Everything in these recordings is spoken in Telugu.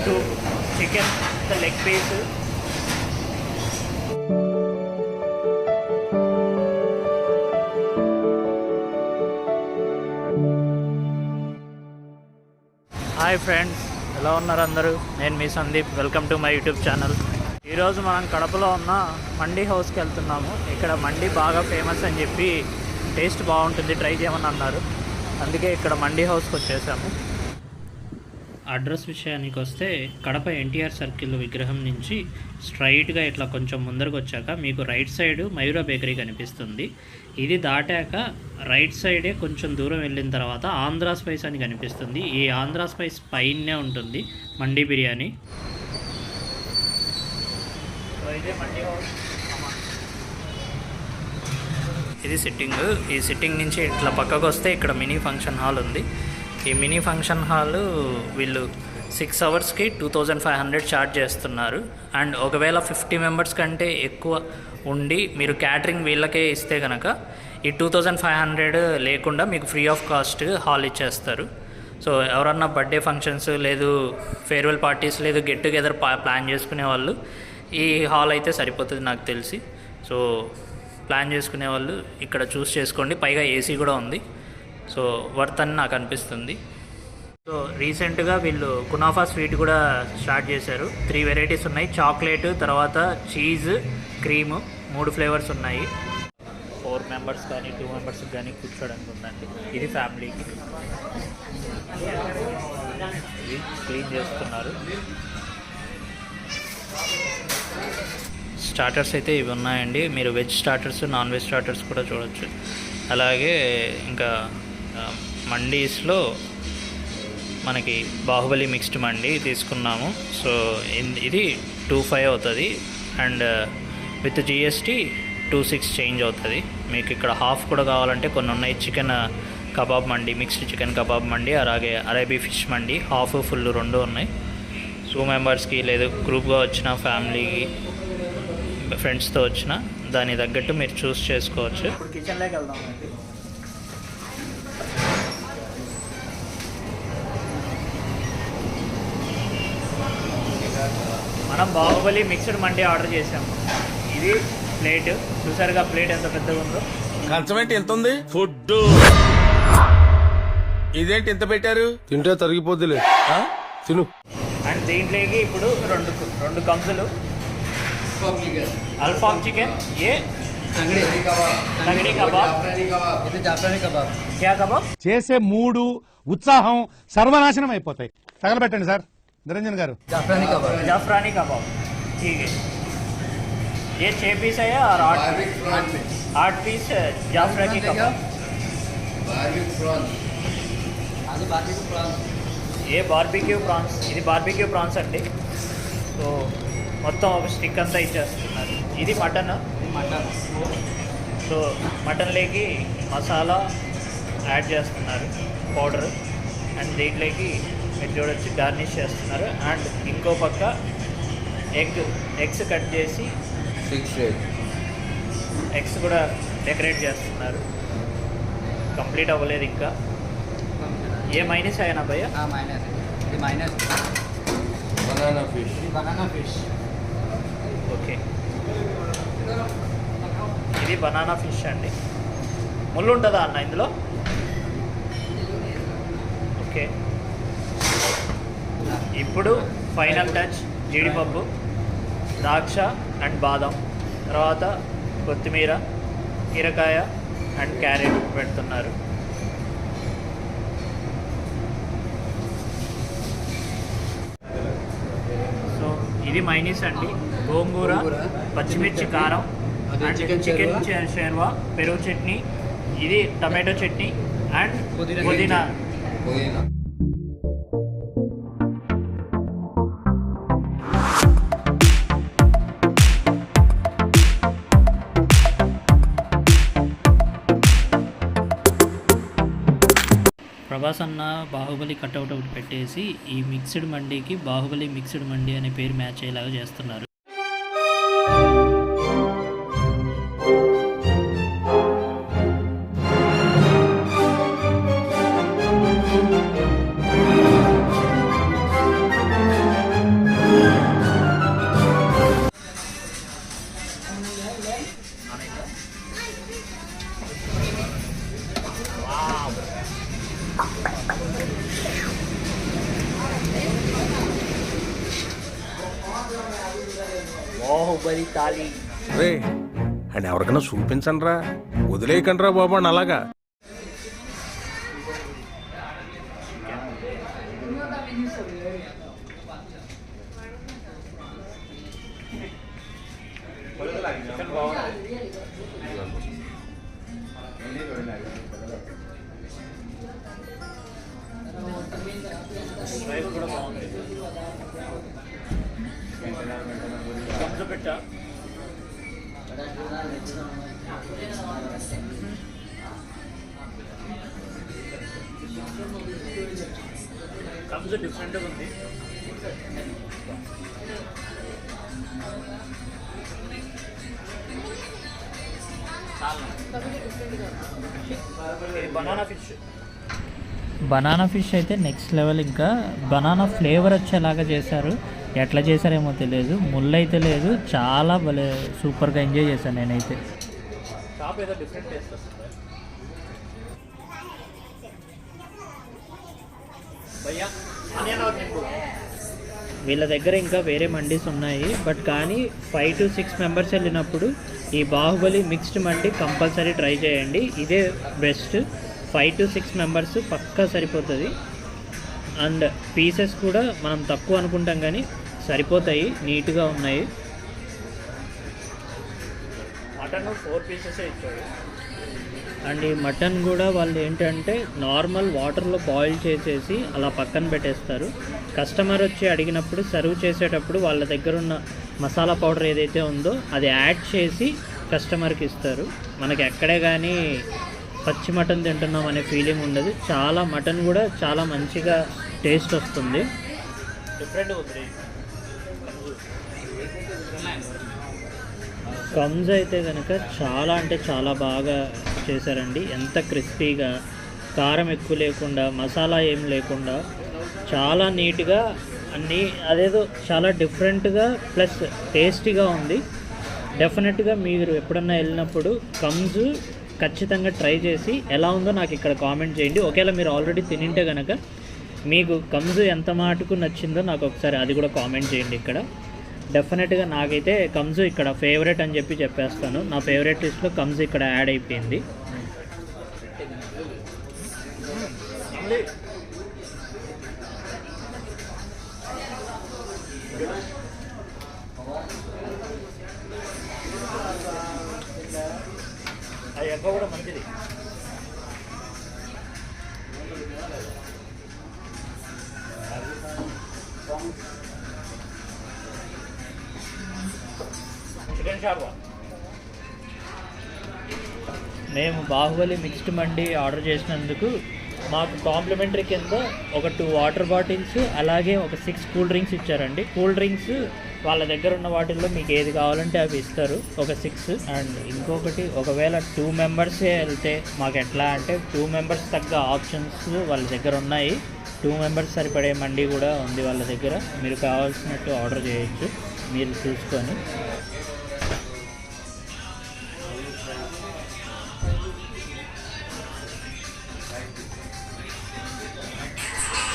2 chicken, the leg piece. Hi friends, ఎలా ఉన్నారు అందరూ? నేను మీ Sandeep. Welcome to my YouTube channel. ఈరోజు మనం కడపలో ఉన్న మండీ హౌస్కి వెళ్తున్నాము. ఇక్కడ మండీ బాగా ఫేమస్ అని చెప్పి టేస్ట్ బాగుంటుంది, ట్రై చేయమని అన్నారు. అందుకే ఇక్కడ మండీ హౌస్కి వచ్చేసాము. అడ్రస్ విషయానికి వస్తే కడప ఎన్టీఆర్ సర్కిల్ విగ్రహం నుంచి స్ట్రైట్గా ఇట్లా కొంచెం ముందరకు వచ్చాక మీకు రైట్ సైడ్ మయూరా బేకరీ కనిపిస్తుంది. ఇది దాటాక రైట్ సైడే కొంచెం దూరం వెళ్ళిన తర్వాత ఆంధ్రా స్పైస్ అని కనిపిస్తుంది. ఈ ఆంధ్రా స్పైస్ పైనే ఉంటుంది మండీ బిర్యానీ. ఇది సిట్టింగ్. ఈ సిట్టింగ్ నుంచి ఇట్లా పక్కకు వస్తే ఇక్కడ మినీ ఫంక్షన్ హాల్ ఉంది. ఈ మినీ ఫంక్షన్ హాల్ వీళ్ళు 6 అవర్స్కి 2500 ఛార్జ్ చేస్తున్నారు. అండ్ ఒకవేళ 50 మెంబర్స్ కంటే ఎక్కువ ఉండి మీరు క్యాటరింగ్ వీళ్ళకే ఇస్తే కనుక ఈ 2500 లేకుండా మీకు ఫ్రీ ఆఫ్ కాస్ట్ హాల్ ఇచ్చేస్తారు. సో ఎవరన్నా బర్త్డే ఫంక్షన్స్ లేదు, ఫేర్వెల్ పార్టీస్ లేదు, గెట్ టుగెదర్ ప్లాన్ చేసుకునే వాళ్ళు ఈ హాల్ అయితే సరిపోతుంది నాకు తెలిసి. సో ప్లాన్ చేసుకునే వాళ్ళు ఇక్కడ చూస్ చేసుకోండి. పైగా ఏసీ కూడా ఉంది. సో వర్త్ అని నాకు అనిపిస్తుంది. సో రీసెంట్గా వీళ్ళు కునాఫా స్వీట్ కూడా స్టార్ట్ చేశారు. 3 వెరైటీస్ ఉన్నాయి. చాక్లెట్, తర్వాత చీజ్, క్రీము, 3 ఫ్లేవర్స్ ఉన్నాయి. 4 మెంబర్స్ కానీ 2 మెంబర్స్కి కానీ కూర్చోడానికి ఉందండి. ఇది ఫ్యామిలీకి. ఇది క్లీన్ చేస్తున్నారు. స్టార్టర్స్ అయితే ఇవి ఉన్నాయండి. మీరు veg starters, non veg starters కూడా చూడొచ్చు. అలాగే ఇంకా మండీస్లో మనకి బాహుబలి మిక్స్డ్ మండీ తీసుకున్నాము. సో ఇది 25 అవుతుంది. అండ్ విత్ జిఎస్టీ 26 చేంజ్ అవుతుంది. మీకు ఇక్కడ హాఫ్ కూడా కావాలంటే కొన్ని ఉన్నాయి. Chicken kebab mandi, mixed chicken kebab mandi, అలాగే అరేబీ ఫిష్ మండీ హాఫ్ ఫుల్ 2 ఉన్నాయి. 2 మెంబర్స్కి లేదు గ్రూప్గా వచ్చిన ఫ్యామిలీకి ఫ్రెండ్స్తో వచ్చిన దాని తగ్గట్టు మీరు చూస్ చేసుకోవచ్చు. ఇప్పుడు కిచెన్లోకి వెళ్దామండి. మనం బాహుబలి మిక్స్డ్ మండీ ఆర్డర్ చేసాము. ఇది ప్లేట్ చూసారుగా, ప్లేట్ ఎంత పెద్దగా ఉందో. కంచమేంటి ఎంత ఉంది? ఫుడ్ ఇదేంటి ఎంత పెట్టారు? తింటే తరిగిపోద్దిలే, తిను. అండ్ దీంట్లోకి ఇప్పుడు రెండు కంసులు అల్ఫామ్ చికెన్, ఏ చేసే మూడు ఉత్సాహం సర్వనాశనం అయిపోతాయి. తగలబెట్టండి సార్ నిరంజన్ గారు. जाफरानी कबाब ठीक है. ये 6 पीस है और 8 पीस जाफरानी कबाब. ये బార్బిక్యూ ప్రాన్స్. ఇది బార్బిక్యూ ప్రాన్స్ అండి. సో మొత్తం ఒక స్టిక్ అంతా ఇచ్చేస్తున్నారు. ఇది మటన్. సో మటన్లోకి మసాలా యాడ్ చేస్తున్నారు, పౌడర్. అండ్ దీంట్లోకి మీరు చూడొచ్చు గార్నిష్ చేస్తున్నారు. అండ్ ఇంకో పక్క ఎగ్స్ కట్ చేసి ఎగ్స్ కూడా డెకరేట్ చేస్తున్నారు. కంప్లీట్ అవ్వలేదు ఇంకా. ఏ మైనస్ అయినా భయ్య? Banana fish. ఓకే, ఇది బనానా ఫిష్ అండి. ముళ్ళు ఉంటుందా అన్న ఇందులో? ఓకే. ఇప్పుడు ఫైనల్ టచ్ జీడిపప్పు, ద్రాక్ష అండ్ బాదం, తర్వాత కొత్తిమీర, కీరకాయ అండ్ క్యారెట్ పెడుతున్నారు. సో ఇది మైనీస్ అండి. గోంగూర, పచ్చిమిర్చి కారం అండ్ చికెన్ షేర్వా, పెరుగు చట్నీ, ఇది టమాటో చట్నీ అండ్ పుదీనా. ప్రభాస్ అన్న బాహుబలి కట్అవుట్ ఒకటి పెట్టేసి ఈ మిక్స్డ్ మండీకి బాహుబలి మిక్స్డ్ మండీ అనే పేరు మ్యాచ్ అయ్యేలాగా చేస్తున్నారు. బాహుబలి తాలి. రే అండ్ ఎవరికైనా చూపించండి రా, వదిలేయకండి రా బాబు అని అలాగా. రైస్ కూడా బాగుంది. కంజు పెట్టా కంజు డిఫరెంట్గా ఉంది. Banana fish. బనానా ఫిష్ అయితే నెక్స్ట్ లెవెల్. ఇంకా బనానా ఫ్లేవర్ వచ్చేలాగా చేశారు. ఎట్లా చేశారేమో తెలియదు, ముళ్ళు అయితే లేదు. చాలా భలే సూపర్గా ఎంజాయ్ చేశాను నేనైతే. షాప్ ఏదో డిఫరెంట్ టేస్ట్ వస్తుంది. వీళ్ళ దగ్గర ఇంకా వేరే మండీస్ ఉన్నాయి, బట్ కానీ 5 to 6 మెంబర్స్ వెళ్ళినప్పుడు ఈ బాహుబలి మిక్స్డ్ మండి కంపల్సరీ ట్రై చేయండి. ఇదే బెస్ట్. 5 to 6 మెంబర్స్ పక్కా సరిపోతుంది. అండ్ పీసెస్ కూడా మనం తక్కువ అనుకుంటాం కానీ సరిపోతాయి, నీట్గా ఉన్నాయి. మటన్ 4 పీసెస్ ఇచ్చాడు. అండ్ ఈ మటన్ కూడా వాళ్ళు ఏంటంటే నార్మల్ వాటర్లో బాయిల్ చేసేసి అలా పక్కన పెట్టేస్తారు. కస్టమర్ వచ్చి అడిగినప్పుడు సర్వ్ చేసేటప్పుడు వాళ్ళ దగ్గర ఉన్న మసాలా పౌడర్ ఏదైతే ఉందో అది యాడ్ చేసి కస్టమర్కి ఇస్తారు. మనకి ఎక్కడే కానీ పచ్చి మటన్ తింటున్నాం అనే ఫీలింగ్ ఉండదు. చాలా మటన్ కూడా చాలా మంచిగా టేస్ట్ వస్తుంది. డిఫరెంట్ ఉంది. కమ్స్ అయితే కనుక చాలా అంటే చాలా బాగా చేశారండి. ఎంత క్రిస్పీగా, కారం ఎక్కువ లేకుండా, మసాలా ఏం లేకుండా చాలా నీట్గా అన్నీ, అదేదో చాలా డిఫరెంట్గా ప్లస్ టేస్టీగా ఉంది. డెఫినెట్గా మీరు ఎప్పుడన్నా వెళ్ళినప్పుడు కమ్స్ ఖచ్చితంగా ట్రై చేసి ఎలా ఉందో నాకు ఇక్కడ కామెంట్ చేయండి. ఒకవేళ మీరు ఆల్రెడీ తినింటే కనుక మీకు కమ్స్ ఎంత మాటకు నచ్చిందో నాకు ఒకసారి అది కూడా కామెంట్ చేయండి ఇక్కడ. డెఫినెట్గా నాకైతే కమ్స్ ఇక్కడ ఫేవరెట్ అని చెప్పేస్తాను. నా ఫేవరెట్ లిస్ట్లో కమ్స్ ఇక్కడ యాడ్ అయిపోయింది. ఆ ఎగ్గ కూడా మంచిది. చికెన్ షార్వా. మేము బాహుబలి మిక్స్డ్ మండి ఆర్డర్ చేసినందుకు మాకు కాంప్లిమెంటరీ కింద ఒక 2 వాటర్ బాటిల్స్ అలాగే ఒక 6 కూల్ డ్రింక్స్ ఇచ్చారండి. కూల్ డ్రింక్స్ వాళ్ళ దగ్గర ఉన్న వాటిల్లో మీకు ఏది కావాలంటే అవి ఇస్తారు, ఒక 6. అండ్ ఇంకొకటి, ఒకవేళ 2 మెంబర్సే వెళ్తే మాకు ఎట్లా అంటే 2 మెంబర్స్ తగ్గ ఆప్షన్స్ వాళ్ళ దగ్గర ఉన్నాయి. 2 మెంబర్స్ సరిపడే మండి కూడా ఉంది వాళ్ళ దగ్గర. మీరు కావాల్సినట్టు ఆర్డర్ చేయొచ్చు మీరు చూసుకొని.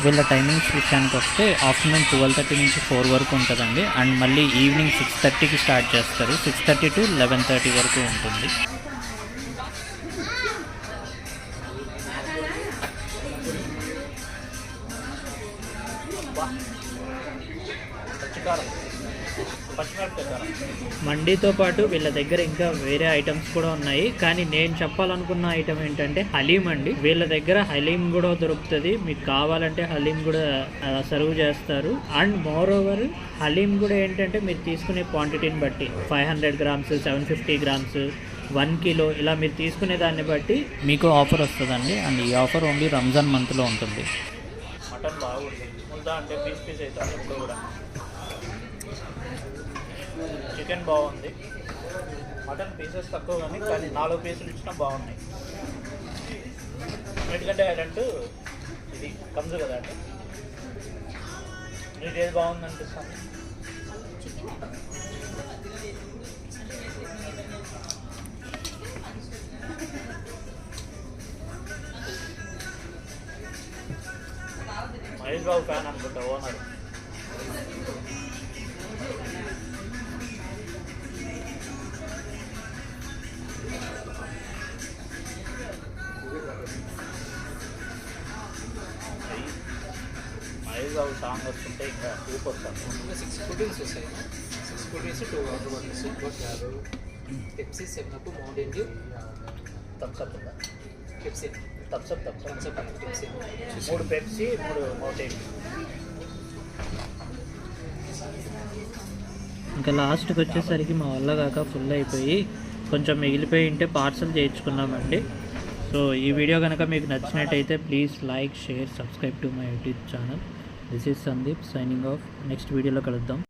వీళ్ళ టైమింగ్స్ విషయానికి వస్తే ఆఫ్టర్నూన్ 12:30 నుంచి 4 వరకు ఉంటుందండి. అండ్ మళ్ళీ ఈవినింగ్ 6:30కి స్టార్ట్ చేస్తారు. 6:30 to 11:30 వరకు ఉంటుంది. మండీతో పాటు వీళ్ళ దగ్గర ఇంకా వేరే ఐటమ్స్ కూడా ఉన్నాయి. కానీ నేను చెప్పాలనుకున్న ఐటమ్ ఏంటంటే హలీం అండి. వీళ్ళ దగ్గర హలీం కూడా దొరుకుతుంది. మీకు కావాలంటే హలీం కూడా సర్వ్ చేస్తారు. అండ్ మోర్ ఓవర్ హలీం కూడా ఏంటంటే మీరు తీసుకునే క్వాంటిటీని బట్టి 500 grams, 750 grams, 1 kilo ఇలా మీరు తీసుకునే దాన్ని బట్టి మీకు ఆఫర్ వస్తుందండి. అండ్ ఈ ఆఫర్ ఓన్లీ రంజాన్ మంత్లో ఉంటుంది. మటన్ బాగుంది. ముద్ద అంటే పీస్ అవుతుంది ఇప్పుడు కూడా. చికెన్ బాగుంది. మటన్ పీసెస్ తక్కువ కానీ 4 పీసులు ఇచ్చినా బాగున్నాయి. ఎందుకంటే హైలైట్ ఇది కమ్స్ కదా అండి. మీకు ఏది బాగుంది అనిపిస్తుంది? మహేష్ బాబు ఫ్యాన్ అనుకుంటా ఓనర్. బాబు సాంగ్ వస్తుంటే ఇంకా ఊపు వస్తాను. ఇంకా 6 కూల్డ్రింక్స్ వస్తాయి. 6 cool drinks 2 water bottles Pepsi 7 Mountain Dew Thums Up ఉందా? Pepsi Thums Up Pepsi 3 Pepsi 3 Mountain. ఇంకా లాస్ట్కి వచ్చేసరికి మా వల్ల కాక ఫుల్ అయిపోయి కొంచెం మిగిలిపోయి ఉంటే పార్సల్ చేయించుకున్నామండి. సో ఈ వీడియో కనుక మీకు నచ్చినట్టయితే please like, share, subscribe to my YouTube channel. This is Sandeep signing off. Next వీడియోలో కలుద్దాం.